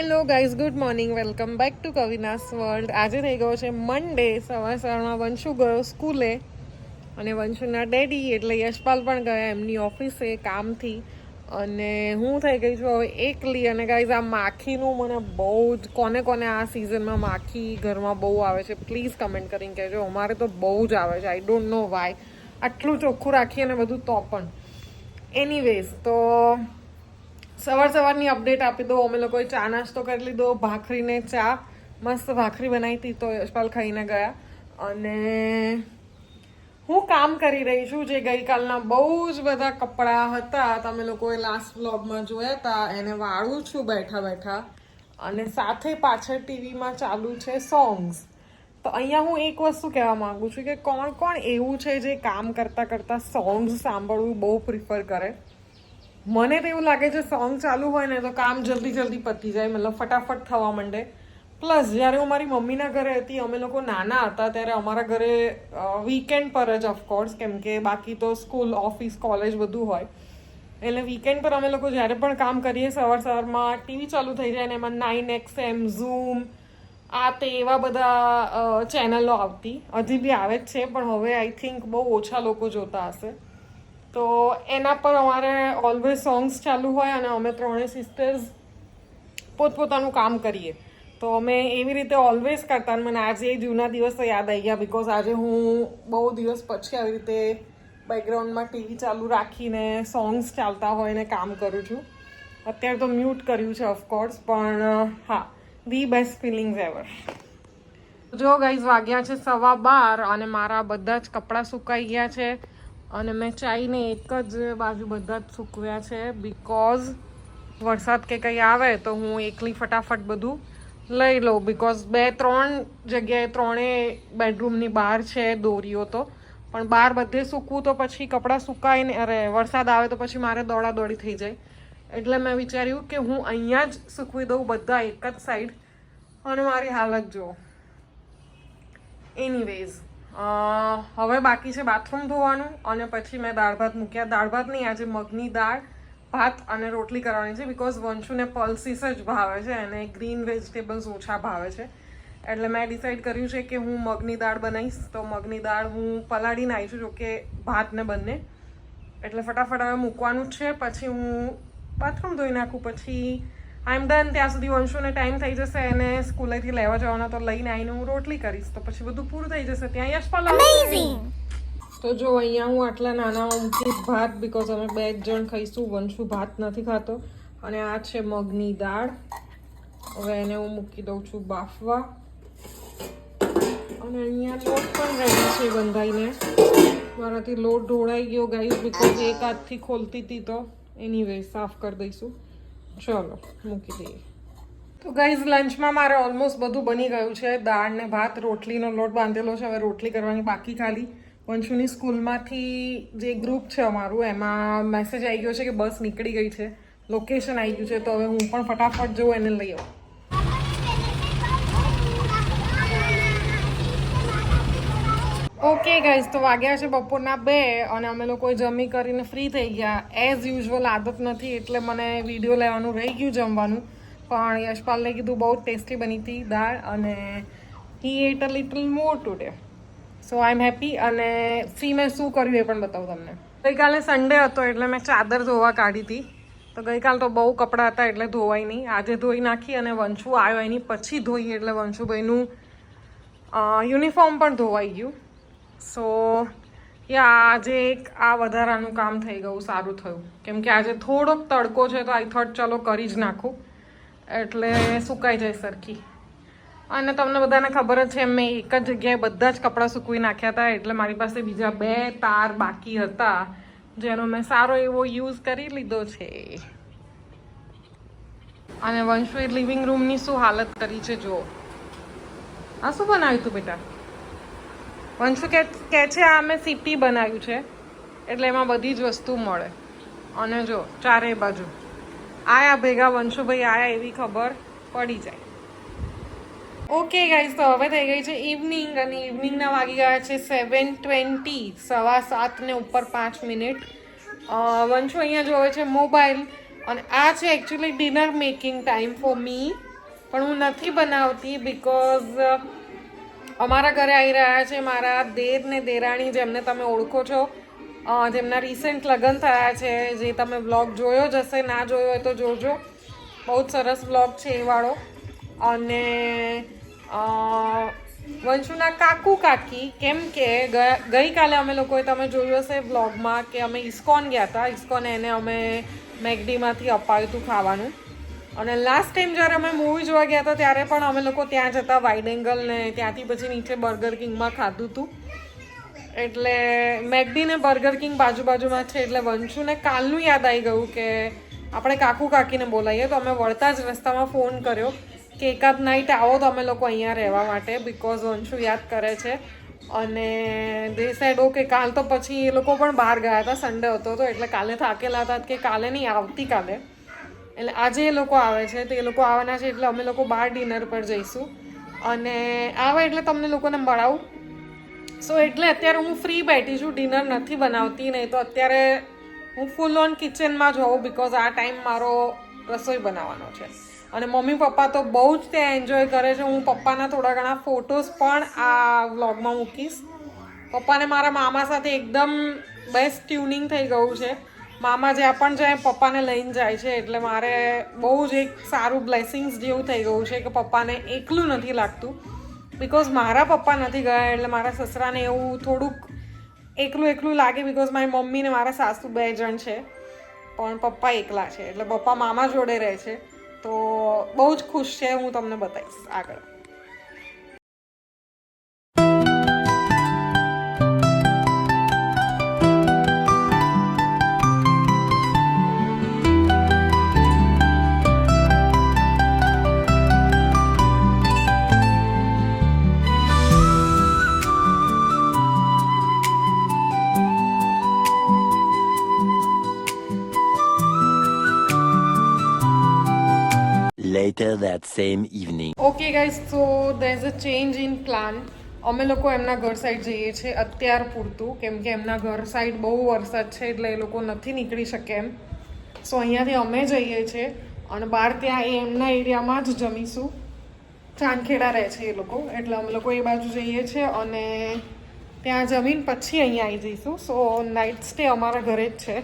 Hello guys, good morning. Welcome back to Kavina's world. આજે થઈ ગયો છે મંડે. સવારમાં વંશુ ગયો સ્કૂલે અને વંશુના ડેડી એટલે યશપાલ પણ ગયા એમની ઓફિસે કામથી. અને હું થઈ ગઈ છું હવે એકલી. અને ગાઈઝ, આ માખીનું મને બહુ જ કોને આ સિઝનમાં માખી ઘરમાં બહુ આવે છે પ્લીઝ કમેન્ટ કરીને કહેજો. અમારે તો બહુ જ આવે છે. I don't know why. આટલું ચોખ્ખું રાખીએ ને બધું તો પણ. એનીવેઝ, તો સવારની અપડેટ આપી દો. અમે લોકોએ ચા નાસ્તો કરી લીધો, ભાખરીને ચા, મસ્ત ભાખરી બનાવી હતી તો યશપાલ ખાઈને ગયા. અને હું કામ કરી રહી છું જે ગઈકાલના બહુ જ બધા કપડાં હતા, તમે લોકોએ લાસ્ટ વ્લોગમાં જોયા હતા, એને વાળું છું બેઠા. અને સાથે પાછળ ટીવીમાં ચાલુ છે સોંગ્સ. તો અહીંયા હું એક વસ્તુ કહેવા માંગુ છું કે કોણ એવું છે જે કામ કરતાં સોંગ્સ સાંભળવું બહુ પ્રિફર કરે. મને તો એવું લાગે છે સોંગ ચાલુ હોય ને તો કામ જલ્દી પતી જાય, મતલબ ફટાફટ થવા માંડે. પ્લસ જ્યારે હું મારી મમ્મીના ઘરે હતી, અમે લોકો નાના હતા ત્યારે અમારા ઘરે વીકેન્ડ પર જ ઓફકોર્સ, કેમ કે બાકી તો સ્કૂલ, ઓફિસ, કોલેજ બધું હોય. એટલે વીકેન્ડ પર અમે લોકો જ્યારે પણ કામ કરીએ સવારમાં ટીવી ચાલુ થઈ જાય ને એમાં 9XM, ઝૂમ, આ તે એવા બધા ચેનલો આવતી. હજી બી આવે જ છે પણ હવે આઈ થિંક બહુ ઓછા લોકો જોતા હશે. તો એના પર અમારે ઓલવેઝ સોંગ્સ ચાલુ હોય અને અમે ત્રણેય સિસ્ટર્સ પોતપોતાનું કામ કરીએ. તો અમે એવી રીતે ઓલવેઝ કરતા. મને આજે એ જૂના દિવસો યાદ આવી ગયા બિકોઝ આજે હું બહુ દિવસ પછી આવી રીતે બેકગ્રાઉન્ડમાં ટીવી ચાલુ રાખીને સોંગ્સ ચાલતા હોય ને કામ કરું છું. અત્યારે તો મ્યુટ કર્યું છે ઓફકોર્સ, પણ હા, ધી બેસ્ટ ફિલિંગ્સ એવર. જો ગાઈઝ, વાગ્યા છે 12:15 અને મારા બધા જ કપડાં સુકાઈ ગયા છે. અને મેં ચાઈને એક જ બાજુ બધા જ સૂકવ્યા છે બિકોઝ વરસાદ કે કંઈ આવે તો હું એકલી ફટાફટ બધું લઈ લઉં. બિકોઝ 2-3 જગ્યાએ ત્રણેય બેડરૂમની બહાર છે દોરીઓ, તો પણ બહાર બધે સૂકવું તો પછી કપડાં સુકાય ને, અરે વરસાદ આવે તો પછી મારે દોડાદોડી થઈ જાય. એટલે મેં વિચાર્યું કે હું અહીંયા જ સૂકવી દઉં બધા એક જ સાઈડ. અને મારી હાલત જુઓ. એનીવેઝ, હવે બાકી છે બાથરૂમ ધોવાનું અને પછી મેં દાળ ભાત મૂક્યા. દાળ ભાત નહીં, આજે મગની દાળ, ભાત અને રોટલી કરવાની છે બિકોઝ વંશુને પલ્સીસ જ ભાવે છે અને ગ્રીન વેજીટેબલ્સ ઓછા ભાવે છે. એટલે મેં ડિસાઈડ કર્યું છે કે હું મગની દાળ બનાવીશ. તો મગની દાળ હું પલાળીને આવી છું, જોકે ભાતને બંને. એટલે ફટાફટ હવે મૂકવાનું જ છે. પછી હું બાથરૂમ ધોઈ નાખું, પછી આઈ એમ ડન. ત્યાં સુધી વંશુને ટાઈમ થઈ જશે અને સ્કૂલેથી લેવા જવાનો તો લઈને આવીને હું રોટલી કરીશ. તો પછી બધું પૂરું થઈ જશે. ત્યાં યશપાલ તો જો અહીંયા હું આટલા નાનામાં મૂકીશ ભાત બિકોઝ અમે 2 જણ ખાઈશું. વંશુ ભાત નથી ખાતો. અને આ છે મગની દાળ. હવે એને હું મૂકી દઉં છું બાફવા. અને અહીંયા લોટ પણ રેડી છે બંધાઈને. મારાથી લોટ ઢોળાઈ ગયો ગાઈઝ બિકોઝ એક હાથથી ખોલતી હતી. તો એનીવે સાફ કરી દઈશું. ચલો મૂકી દઈએ. તો ગાઈઝ, લંચમાં મારે ઓલમોસ્ટ બધું બની ગયું છે. દાળ ને ભાત, રોટલીનો લોટ બાંધેલો છે. હવે રોટલી કરવાની બાકી ખાલી. વંશુની સ્કૂલમાંથી જે ગ્રુપ છે અમારું, એમાં મેસેજ આવી ગયો છે કે બસ નીકળી ગઈ છે, લોકેશન આવી ગયું છે. તો હવે હું પણ ફટાફટ જઉં એને લઈ આવું. ઓકે ગાઈઝ, તો વાગ્યા છે બપોરના 2 અને અમે લોકો જમી કરીને ફ્રી થઈ ગયા. એઝ યુઝ્યુઅલ આદત નથી એટલે મને વિડીયો લેવાનું રહી ગયું જમવાનું. પણ યશપાલને કીધું બહુ ટેસ્ટી બની હતી દાળ અને he ate a little more today. So I am happy. અને ફ્રી મેં શું કર્યું એ પણ બતાવું તમને. ગઈકાલે સન્ડે હતો એટલે મેં ચાદર ધોવા કાઢી હતી. તો ગઈકાલ તો બહુ કપડાં હતા એટલે ધોવાય નહીં. આજે ધોઈ નાખી અને વંશુ આવ્યો એની પછી ધોઈ એટલે વંશુભાઈનું યુનિફોર્મ પણ ધોવાઈ ગયું. સો આજે એક આ વધારાનું કામ થઈ ગયું, સારું થયું. કેમ કે આજે થોડોક તડકો છે તો આઈ થોટ ચલો કરી જ નાખું એટલે સુકાઈ જાય સરખી. અને તમને બધાને ખબર જ છે મેં એક જ જગ્યાએ બધા જ કપડાં સૂકવી નાખ્યા હતા. એટલે મારી પાસે બીજા 2 તાર બાકી હતા જેનો મેં સારો એવો યુઝ કરી લીધો છે. અને વંશુએ લિવિંગ રૂમની શું હાલત કરી છે જો. આ શું બનાવ્યું તું બેટા? વંશુ કે છે આ મેં સીપી બનાવ્યું છે એટલે એમાં બધી જ વસ્તુ મળે. અને જો ચારેય બાજુ આયા ભેગા વંશુભાઈ આયા એવી ખબર પડી જાય. ઓકે ગાઈઝ, તો હવે થઈ ગઈ છે ઇવનિંગ અને ઇવનિંગના વાગી ગયા છે 7:20, 7:15 ને ઉપર 5 મિનિટ. વંશુ અહીંયા જોવે છે મોબાઈલ અને આ છે actually dinner making time for me. પણ હું નથી બનાવતી બિકોઝ અમારા ઘરે આવી રહ્યા છે મારા દેર ને દેરાણી, જેમને તમે ઓળખો છો, જેમના રિસેન્ટ લગ્ન થયા છે, જે તમે વ્લોગ જોયો જ હશે, ના જોયો હોય તો જોજો, બહુ જ સરસ વ્લોગ છે એ વાળો. અને વંશુના કાકુ કાકી, કેમ કે ગઈકાલે અમે લોકોએ તમે જોયું હશે વ્લોગમાં કે અમે ઇસ્કોન ગયા હતા. ઇસ્કોન એને અમે મેકડીમાંથી અપાવ્યું હતું ખાવાનું. અને લાસ્ટ ટાઈમ જ્યારે અમે મૂવી જોવા ગયા હતા ત્યારે પણ અમે લોકો ત્યાં જતા વાઇડ એંગલ ને ત્યાંથી પછી નીચે બર્ગર કિંગમાં ખાધું હતું. એટલે મેકડી ને બર્ગર કિંગ બાજુમાં છે. એટલે વંશુને કાલનું યાદ આવી ગયું કે આપણે કાકુ કાકીને બોલાવીએ. તો અમે વળતા જ રસ્તામાં ફોન કર્યો કે એકાદ નાઇટ આવો તો અમે લોકો અહીંયા રહેવા માટે, બિકોઝ વંશુ યાદ કરે છે. અને દે સેડ ઓકે. કાલ તો પછી એ લોકો પણ બહાર ગયા હતા, સન્ડે હતો તો, એટલે કાલે થાકેલા હતા કે કાલે નહીં આવતીકાલે, એટલે આજે એ લોકો આવે છે. તો એ લોકો આવવાના છે એટલે અમે લોકો બહાર ડિનર પર જઈશું. અને આવે એટલે તમને લોકોને મળાવું. સો એટલે અત્યારે હું ફ્રી બેઠી છું, ડિનર નથી બનાવતી. નહીં તો અત્યારે હું ફૂલ ઓન કિચનમાં જ હોઉં, બિકોઝ આ ટાઈમ મારો રસોઈ બનાવવાનો છે. અને મમ્મી પપ્પા તો બહુ જ ત્યાં એન્જોય કરે છે. હું પપ્પાના થોડા ઘણા ફોટોઝ પણ આ વ્લોગમાં મૂકીશ. પપ્પાને મારા મામા સાથે એકદમ બેસ્ટ ટ્યુનિંગ થઈ ગયું છે. મામા જ્યાં પણ જાય પપ્પાને લઈને જાય છે. એટલે મારે બહુ જ એક સારું બ્લેસિંગ્સ જેવું થઈ ગયું છે કે પપ્પાને એકલું નથી લાગતું. બિકોઝ મારા પપ્પા નથી ગયા એટલે મારા સસરાને એવું થોડુંક એકલું લાગે, બિકોઝ મારી મમ્મી ને મારા સાસુ 2 જણ છે, પણ પપ્પા એકલા છે. એટલે પપ્પા મામા જોડે રહે છે. તો બહુ જ ખુશ છે. હું તમને બતાવીશ આગળ. Later that same evening. Okay guys, so there is a change in plan. અમે લોકો એમના ઘર સાઈડ જઈએ છીએ અત્યાર પૂરતું, કેમ કે એમના ઘર સાઈડ બહુ વરસાદ છે એટલે એ લોકો નથી નીકળી શકે એમ. સો અહીંયાથી અમે જઈએ છીએ અને બહાર ત્યાં એમના એરિયામાં જ જમીશું. ચાંદખેડા રહે છે એ લોકો, એટલે અમે લોકો એ બાજુ જઈએ છીએ અને ત્યાં જમીન પછી અહીંયા આવી જઈશું. સો નાઇટ સ્ટે અમારા ઘરે જ છે,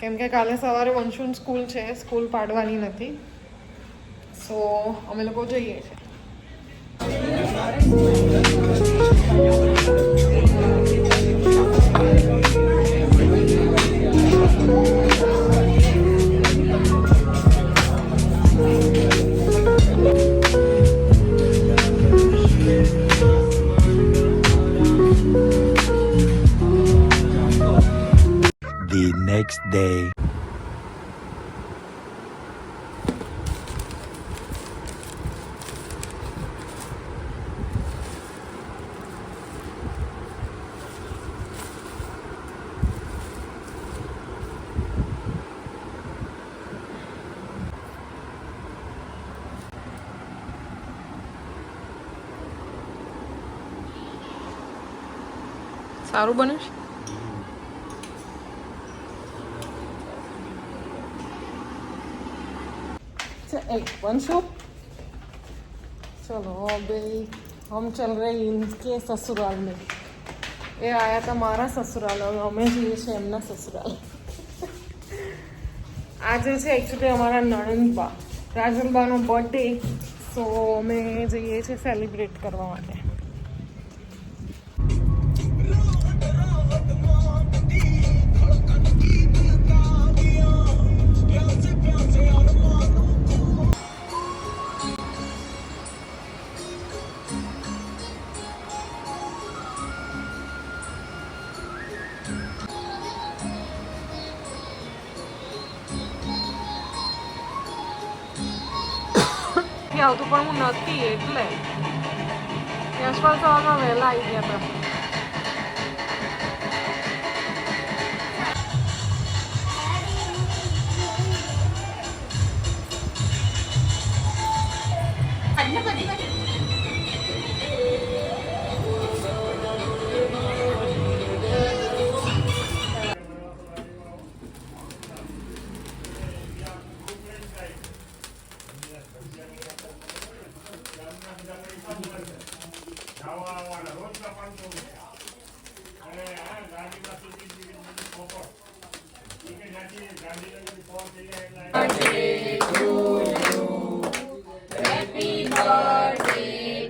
કેમ કે કાલે સવારે વંશુન સ્કૂલ છે, સ્કૂલ પાડવાની નથી. સો અમે લોકો જઈએ છીએ. The next day. સારું બને છે. एक वंशु, चलो अभी हम चल रहे हैं इनके ससुराल में. ये आया था हमारा ससुराल और हमें जઈએ છીએ એમના સસુરાલ. આજે છે એકચ્યુઅલી અમારા નણંદબા રાજલબાનો બર્થડે. સો અમે જઈએ છીએ સેલિબ્રેટ કરવા માટે. આવતું પણ હું નથી, એટલે યશપાલ સવારમાં વહેલા આવી ગયા હતા.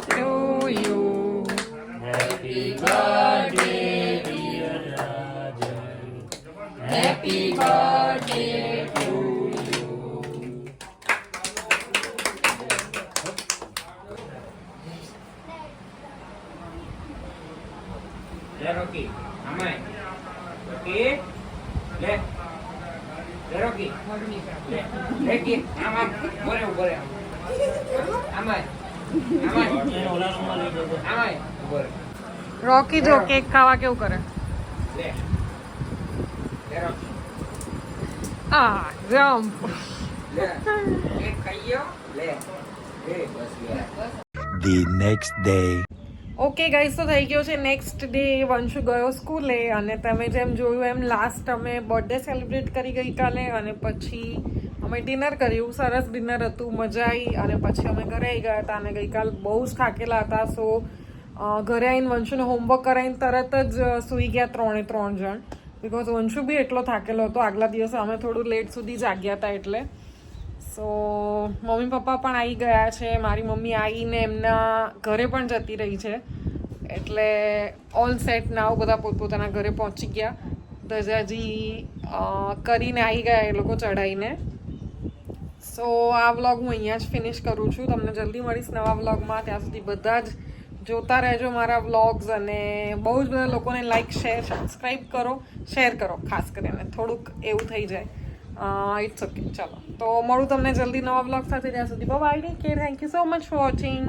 To you. Le Rocky, amai. Rocky, le. Le Rocky. Le. Rocky, amai. Bore, bore. Amai. Amai. Amai. Bore. રોકી જો કેક ખાવા કેવું કરે Le. Le Rocky. આ જમ્પ Le. એક ખાઈયો. Le. Le બસ લે. The next day. Okay guys તો થઈ ગયો છે નેક્સ્ટ ડે વંશુ ગયો સ્કૂલે અને તમે જેમ જોયું એમ લાસ્ટ અમે બર્થડે સેલિબ્રેટ કરી ગઈકાલે અને પછી અમે ડિનર કર્યું સરસ ડિનર હતું મજા આવી અને પછી અમે ઘરે આવી ગયા હતા અને ગઈકાલ બહુ જ થાકેલા હતા સો ઘરે આવીને વંશુને હોમવર્ક કરાવીને તરત જ સૂઈ ગયા 3 જણ બિકોઝ વંશુ બી એટલો થાકેલો હતો આગલા દિવસે અમે થોડું લેટ સુધી જાગ્યા હતા એટલે સો મમ્મી પપ્પા પણ આવી ગયા છે મારી મમ્મી આવીને એમના ઘરે પણ જતી રહી છે એટલે ઓલ સેટ નાવ બધા પોતપોતાના ઘરે પહોંચી ગયા ધજાજી કરીને આવી ગયા એ લોકો ચડાવીને સો આ વ્લોગ હું અહીંયા જ ફિનિશ કરું છું તમને જલ્દી મળીશ નવા વ્લોગમાં ત્યાં સુધી બધા જ જોતા રહેજો મારા વ્લોગ્સ અને બહુ જ બધા લોકોને લાઈક શેર સબસ્ક્રાઈબ કરો શેર કરો ખાસ કરીને થોડુંક એવું થઈ જાય ઇટ્સ ઓકે ચાલો તો મળું તમને જલ્દી નવા વ્લોગ સાથે ત્યાં સુધી bye take care thank you so much for watching